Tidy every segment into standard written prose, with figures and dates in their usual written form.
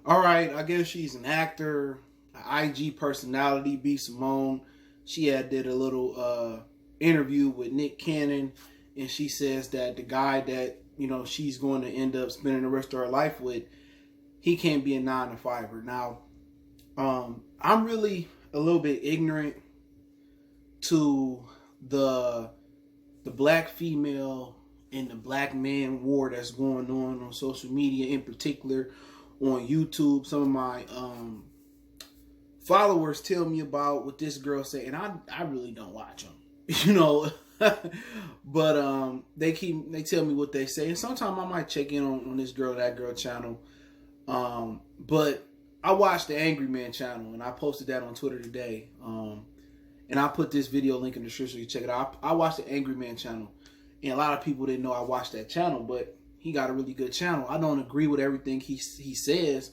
All right, I guess she's an actor, an IG personality, B Simone. She had did a little interview with Nick Cannon, and she says that the guy that she's going to end up spending the rest of her life with, he can't be a 9 to 5er. Now, I'm really a little bit ignorant to the black female and the black man war that's going on social media, in particular on YouTube. Some of my followers tell me about what this girl said, and I really don't watch them, but they tell me what they say, and sometimes I might check in on this girl, that girl channel. But I watched the Angry Man channel, and I posted that on Twitter today. And I put this video link in the description so you check it out. I watched the Angry Man channel, and a lot of people didn't know I watched that channel, but he got a really good channel. I don't agree with everything he says,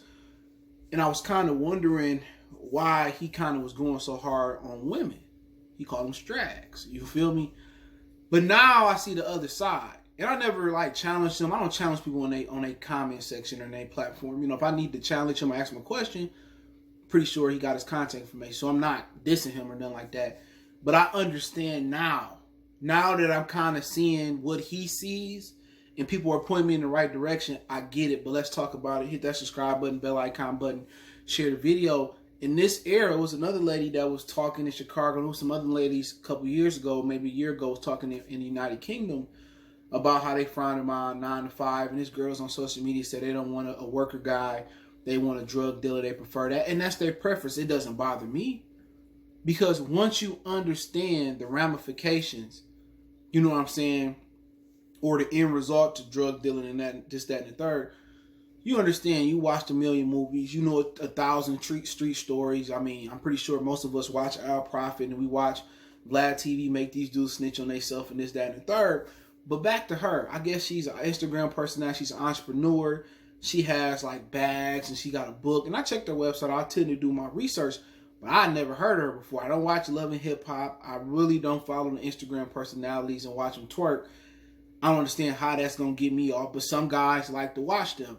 and I was kind of wondering why he kind of was going so hard on women. He called them strags. You feel me? But now I see the other side, and I never challenge them. I don't challenge people on their comment section or their platform. If I need to challenge him or ask him a question, pretty sure he got his contact information, so I'm not dissing him or nothing like that. But I understand now that I'm kind of seeing what he sees, and people are pointing me in the right direction. I get it, but let's talk about it. Hit that subscribe button, bell icon button, share the video. In this era, it was another lady that was talking in Chicago, and there was some other ladies a couple years ago, maybe a year ago, was talking in the United Kingdom about how they frown about 9 to 5, and these girls on social media said they don't want a worker guy. They want a drug dealer. They prefer that. And that's their preference. It doesn't bother me. Because once you understand the ramifications, you know what I'm saying, or the end result to drug dealing and that, this, that, and the third, you understand. You watched a million movies. You know 1,000 street stories. I mean, I'm pretty sure most of us watch Al Prophet, and we watch Vlad TV make these dudes snitch on themselves and this, that, and the third. But back to her. I guess she's an Instagram personality. She's an entrepreneur. She has bags, and she got a book. And I checked her website. I tend to do my research, but I never heard of her before. I don't watch Love and Hip Hop. I really don't follow the Instagram personalities and watch them twerk. I don't understand how that's going to get me off, but some guys like to watch them.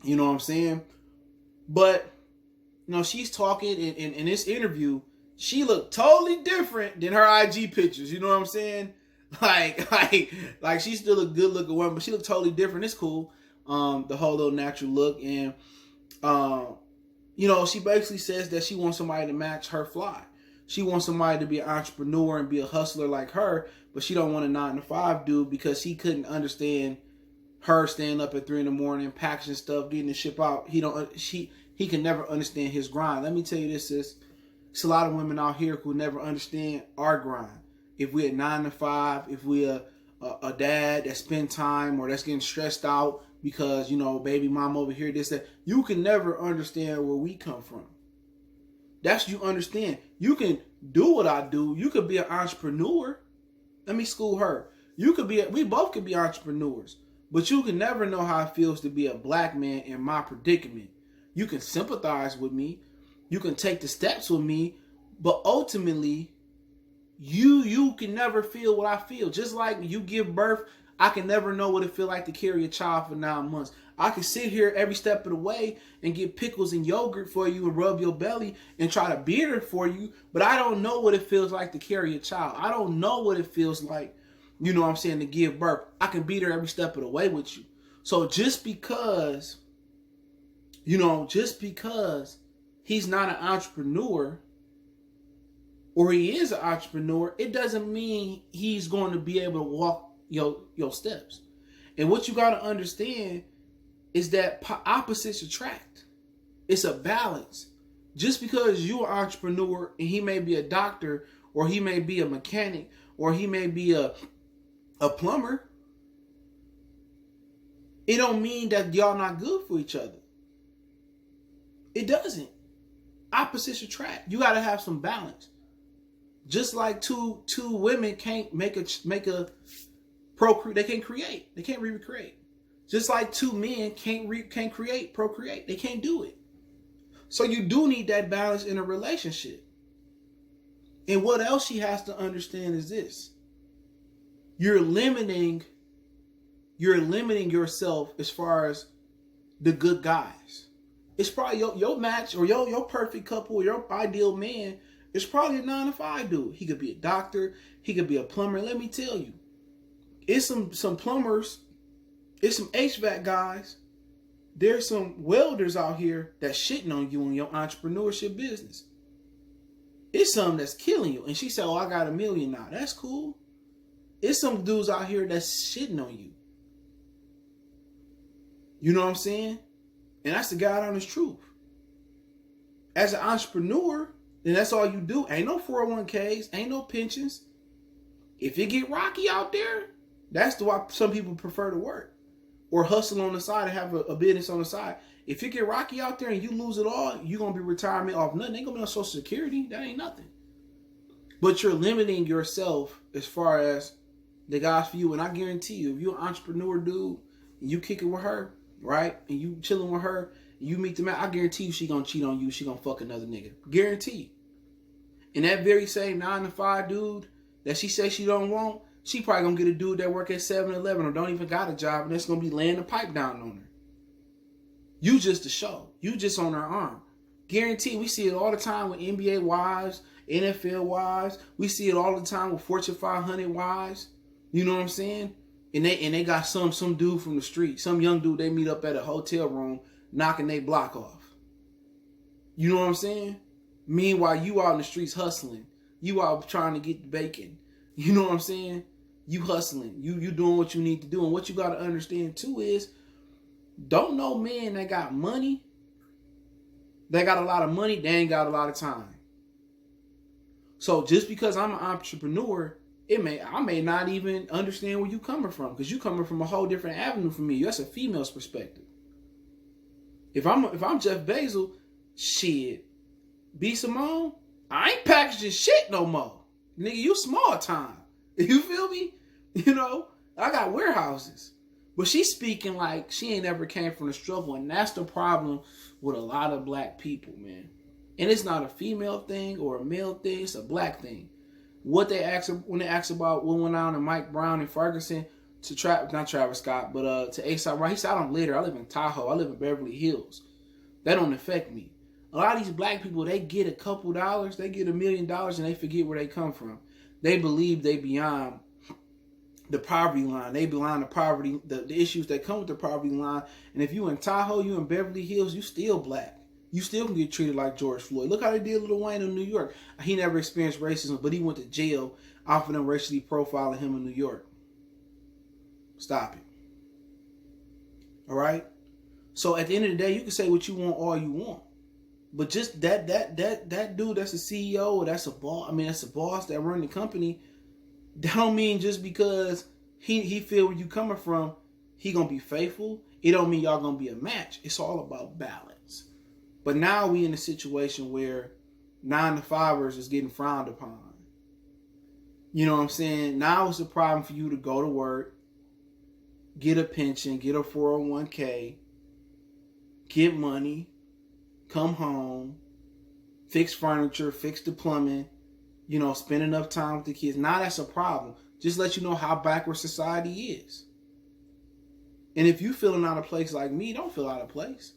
You know what I'm saying? But, she's talking in this interview. She looked totally different than her IG pictures. You know what I'm saying? Like she's still a good looking woman, but she looked totally different. It's cool. The whole little natural look, and she basically says that she wants somebody to match her fly. She wants somebody to be an entrepreneur and be a hustler like her, but she don't want a 9 to 5 dude because he couldn't understand her staying up at 3 a.m, packaging stuff, getting the ship out. He can never understand his grind. Let me tell you this, sis. It's a lot of women out here who never understand our grind. If we're at 9 to 5, if we're a dad that spend time or that's getting stressed out because, baby mom over here, this, that. You can never understand where we come from. That's you understand. You can do what I do. You could be an entrepreneur. Let me school her. We both could be entrepreneurs. But you can never know how it feels to be a black man in my predicament. You can sympathize with me. You can take the steps with me. But ultimately, you can never feel what I feel. Just like you give birth, I can never know what it feels like to carry a child for 9 months. I can sit here every step of the way and get pickles and yogurt for you and rub your belly and try to beard it for you, but I don't know what it feels like to carry a child. I don't know what it feels like, to give birth. I can beat her every step of the way with you. So just because he's not an entrepreneur, or he is an entrepreneur, it doesn't mean he's going to be able to walk your steps. And what you got to understand is that opposites attract. It's a balance. Just because you're an entrepreneur and he may be a doctor, or he may be a mechanic, or he may be a plumber, it don't mean that y'all not good for each other. It doesn't. Opposites attract. You got to have some balance. Just like two women can't make a procreate, they can't create. They can't recreate. Just like two men can't procreate. They can't do it. So you do need that balance in a relationship. And what else she has to understand is this: you're limiting yourself as far as the good guys. It's probably your match or your perfect couple or your ideal man is probably a 9 to 5 dude. He could be a doctor. He could be a plumber. Let me tell you, it's some plumbers. It's some HVAC guys. There's some welders out here that's shitting on you in your entrepreneurship business. It's something that's killing you. And she said, oh, I got $1 million now. That's cool. It's some dudes out here that's shitting on you. You know what I'm saying? And that's the God honest truth. As an entrepreneur, then that's all you do. Ain't no 401ks, ain't no pensions. If it get rocky out there, that's why some people prefer to work or hustle on the side and have a business on the side. If it get rocky out there and you lose it all, you're going to be retirement off nothing. Ain't going to be on Social Security. That ain't nothing. But you're limiting yourself as far as the guys for you. And I guarantee you, if you're an entrepreneur dude, and you kick it with her, right? And you chilling with her, and you meet the man, I guarantee you she going to cheat on you. She going to fuck another nigga. Guarantee. And that very same 9 to 5 dude that she says she don't want, she probably going to get a dude that work at 7-Eleven or don't even got a job, and that's going to be laying the pipe down on her. You just a show. You just on her arm. Guarantee. We see it all the time with NBA wives, NFL wives. We see it all the time with Fortune 500 wives. You know what I'm saying? And they got some dude from the street, some young dude they meet up at a hotel room knocking their block off. You know what I'm saying? Meanwhile, you out in the streets hustling. You out trying to get the bacon. You know what I'm saying? You hustling. You doing what you need to do. And what you got to understand too is, don't know men that got money, they got a lot of money, they ain't got a lot of time. So just because I'm an entrepreneur, I may not even understand where you coming from, because you coming from a whole different avenue from me. That's a female's perspective. If I'm Jeff Bezos, shit, B Simone, I ain't packaging shit no more. Nigga, you small time. You feel me? You know, I got warehouses. But she's speaking like she ain't ever came from the struggle. And that's the problem with a lot of black people, man. And it's not a female thing or a male thing. It's a black thing. What they ask when they ask about what went on in Mike Brown and Ferguson to not Travis Scott, but to A$AP Rocky. He said, I don't live there. I live in Tahoe. I live in Beverly Hills. That don't affect me. A lot of these black people, they get a couple dollars. They get $1 million and they forget where they come from. They believe they beyond the poverty line. They beyond the poverty, the issues that come with the poverty line. And if you in Tahoe, you in Beverly Hills, you still black. You still can get treated like George Floyd. Look how they did Lil Wayne in New York. He never experienced racism, but he went to jail off of them racially profiling him in New York. Stop it. All right? So at the end of the day, you can say what you want all you want. But just that dude that's a CEO or that's a boss, that's a boss that run the company, that don't mean just because he feel where you coming from, he gonna be faithful. It don't mean y'all gonna be a match. It's all about balance. But now we in a situation where 9 to 5ers is getting frowned upon. You know what I'm saying? Now it's a problem for you to go to work, get a pension, get a 401k, get money, come home, fix furniture, fix the plumbing, spend enough time with the kids. Now that's a problem. Just let you know how backward society is. And if you feeling out of place like me, don't feel out of place.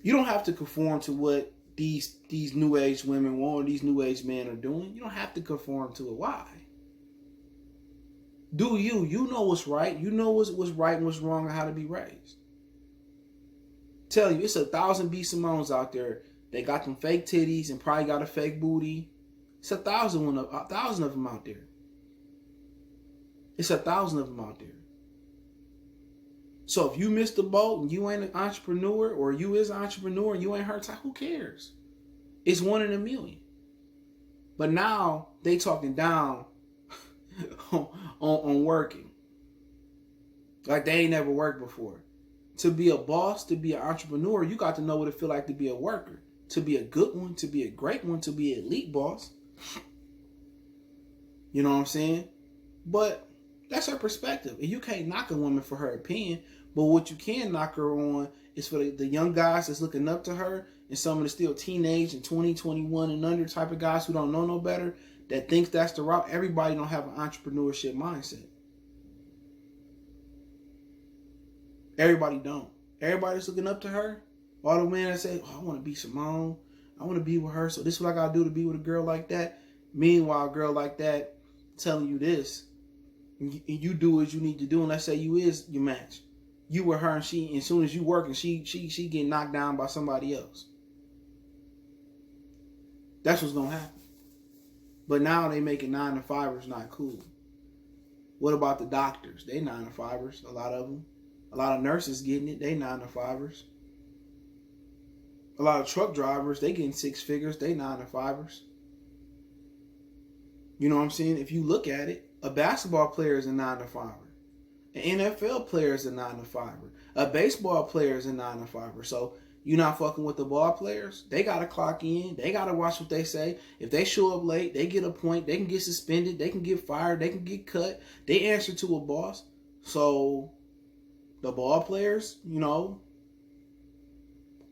You don't have to conform to what these new age women want or these new age men are doing. You don't have to conform to it. Why? Do you? You know what's right. You know what's right and what's wrong and how to be raised. Tell you, it's 1,000 B Simones out there. They got them fake titties and probably got a fake booty. It's 1,000 of them out there. It's 1,000 of them out there. So if you missed the boat and you ain't an entrepreneur, or you is an entrepreneur and you ain't her type, who cares? It's 1 in a million. But now they talking down on working. Like they ain't never worked before. To be a boss, to be an entrepreneur, you got to know what it feel like to be a worker. To be a good one, to be a great one, to be an elite boss. You know what I'm saying? But that's her perspective. And you can't knock a woman for her opinion. But what you can knock her on is for the young guys that's looking up to her, and some of the still teenage and 20, 21 and under type of guys who don't know no better, that thinks that's the route. Everybody don't have an entrepreneurship mindset. Everybody don't. Everybody's looking up to her. All the men that say, oh, I want to be Simone. I want to be with her. So this is what I got to do to be with a girl like that. Meanwhile, a girl like that telling you this. And you do what you need to do. And let's say you is your match. You with her and she, as soon as you work and she get knocked down by somebody else. That's what's going to happen. But now they making 9-to-5ers not cool. What about the doctors? They 9-to-5ers, a lot of them. A lot of nurses getting it, they 9-to-5ers. A lot of truck drivers, they getting 6 figures, they 9-to-5ers. You know what I'm saying? If you look at it, a basketball player is a 9-to-5er. An NFL player is a 9-to-5er. A baseball player is a 9-to-5er. So you're not fucking with the ball players. They got to clock in. They got to watch what they say. If they show up late, they get a point. They can get suspended. They can get fired. They can get cut. They answer to a boss. So the ball players, you know,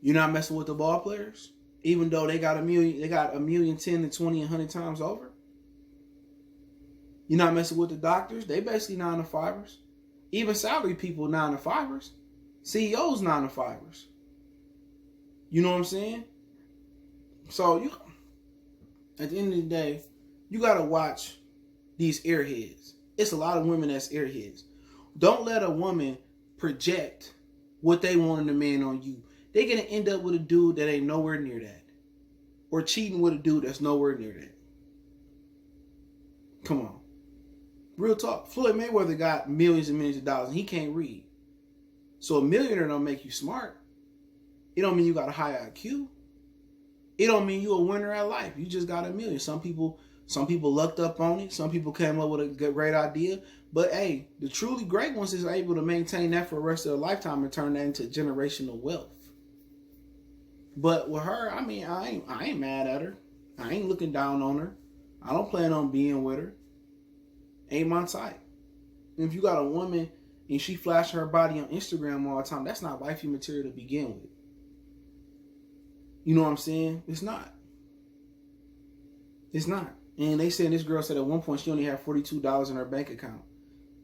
you're not messing with the ball players, even though they got a million, 10 and 20 and 100 times over. You're not messing with the doctors. They basically 9-to-5ers. Even salary people 9-to-5ers. CEOs 9-to-5ers. You know what I'm saying? So you, at the end of the day, you gotta watch these airheads. It's a lot of women that's airheads. Don't let a woman project what they want in a man on you. They're gonna end up with a dude that ain't nowhere near that. Or cheating with a dude that's nowhere near that. Come on. Real talk. Floyd Mayweather got millions and millions of dollars and he can't read. So a millionaire don't make you smart. It don't mean you got a high IQ. It don't mean you a winner at life. You just got a million. Some people lucked up on it. Some people came up with a great idea. But hey, the truly great ones is able to maintain that for the rest of their lifetime and turn that into generational wealth. But with her, I mean, I ain't mad at her. I ain't looking down on her. I don't plan on being with her. Ain't my type. And if you got a woman and she flashing her body on Instagram all the time, that's not wifey material to begin with. You know what I'm saying? It's not. It's not. And they said, this girl said at one point she only had $42 in her bank account.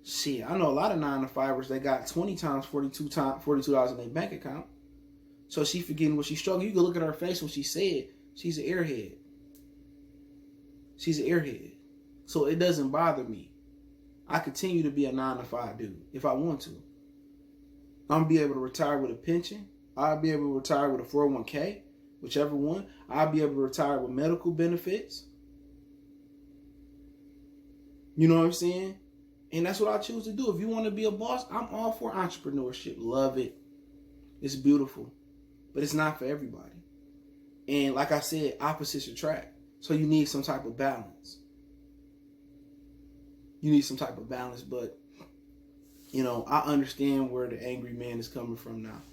Shit, I know a lot of 9-to-5ers that got 20 times $42 in their bank account. So she forgetting what she struggled. You can look at her face when she said she's an airhead. She's an airhead. So it doesn't bother me. I continue to be a 9-to-5 dude if I want to. I'm going to be able to retire with a pension. I'll be able to retire with a 401k, whichever one. I'll be able to retire with medical benefits. You know what I'm saying? And that's what I choose to do. If you want to be a boss, I'm all for entrepreneurship. Love it. It's beautiful. But it's not for everybody. And like I said, opposites attract. So you need some type of balance. You need some type of balance, but you know, I understand where the angry man is coming from now.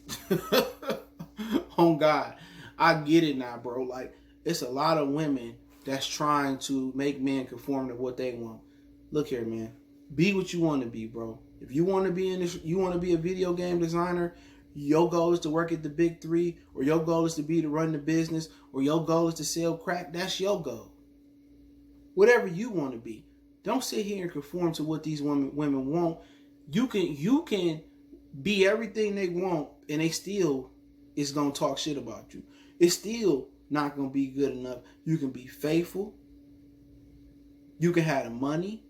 Oh God, I get it now, bro. Like, it's a lot of women that's trying to make men conform to what they want. Look here, man. Be what you want to be, bro. If you want to be you want to be a video game designer, your goal is to work at the big 3, or your goal is to run the business, or your goal is to sell crack. That's your goal. Whatever you want to be. Don't sit here and conform to what these women want. You can be everything they want, and they still is gonna talk shit about you. It's still not gonna be good enough. You can be faithful. You can have the money.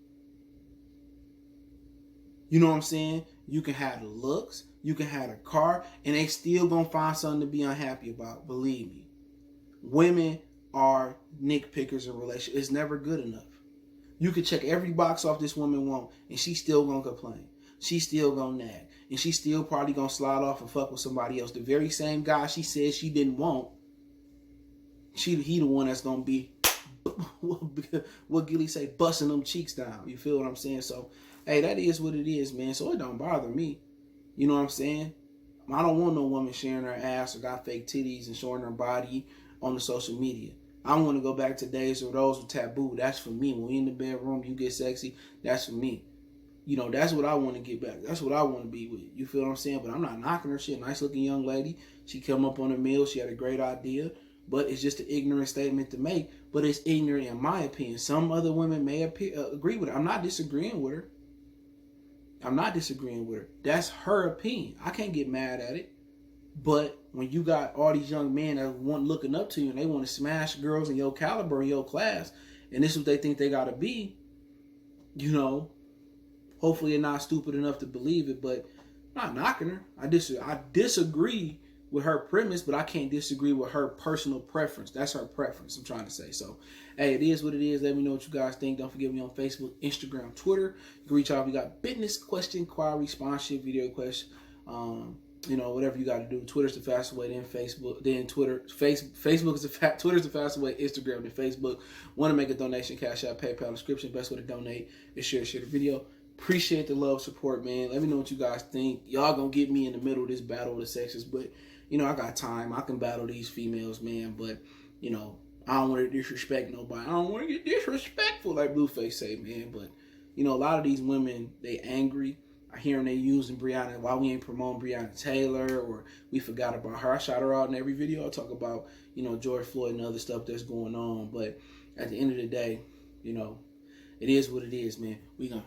You know what I'm saying? You can have the looks. You can have a car, and they still gonna find something to be unhappy about. Believe me. Women are nitpickers in relationships. It's never good enough. You can check every box off this woman want, and she's still gonna complain. She's still gonna nag. And she's still probably gonna slide off and fuck with somebody else. The very same guy she said she didn't want, he the one that's gonna be, what Gilly say, busting them cheeks down. You feel what I'm saying? So, hey, that is what it is, man. So it don't bother me. You know what I'm saying? I don't want no woman sharing her ass or got fake titties and showing her body on the social media. I want to go back to days where those were taboo. That's for me. When we in the bedroom, you get sexy. That's for me. You know, that's what I want to get back. That's what I want to be with. You feel what I'm saying? But I'm not knocking her shit. Nice looking young lady. She come up on a meal. She had a great idea. But it's just an ignorant statement to make. But it's ignorant in my opinion. Some other women may agree with her. I'm not disagreeing with her. That's her opinion. I can't get mad at it. But when you got all these young men that want looking up to you and they want to smash girls in your caliber, in your class, and this is what they think they got to be, you know, hopefully they're not stupid enough to believe it. But I'm not knocking her. I disagree with her premise, but I can't disagree with her personal preference. That's her preference, I'm trying to say. So, hey, it is what it is. Let me know what you guys think. Don't forget me on Facebook, Instagram, Twitter. You can reach out if you got business question, inquiry, sponsorship, video question. You know, whatever you got to do. Twitter's the fastest way, then Facebook, then Twitter. Facebook is Twitter's the fastest way, Instagram, then Facebook. Want to make a donation, Cash App, PayPal, description. Best way to donate is share the video. Appreciate the love, support, man. Let me know what you guys think. Y'all gonna get me in the middle of this battle of the sexes, but you know, I got time. I can battle these females, man. But you know, I don't want to disrespect nobody. I don't want to get disrespectful like Blueface say, man. But you know, a lot of these women, they angry. I hear them, they using Breonna. Why we ain't promoting Breonna Taylor, or we forgot about her. I shout her out in every video. I talk about, you know, George Floyd and other stuff that's going on. But at the end of the day, you know, it is what it is, man. We gonna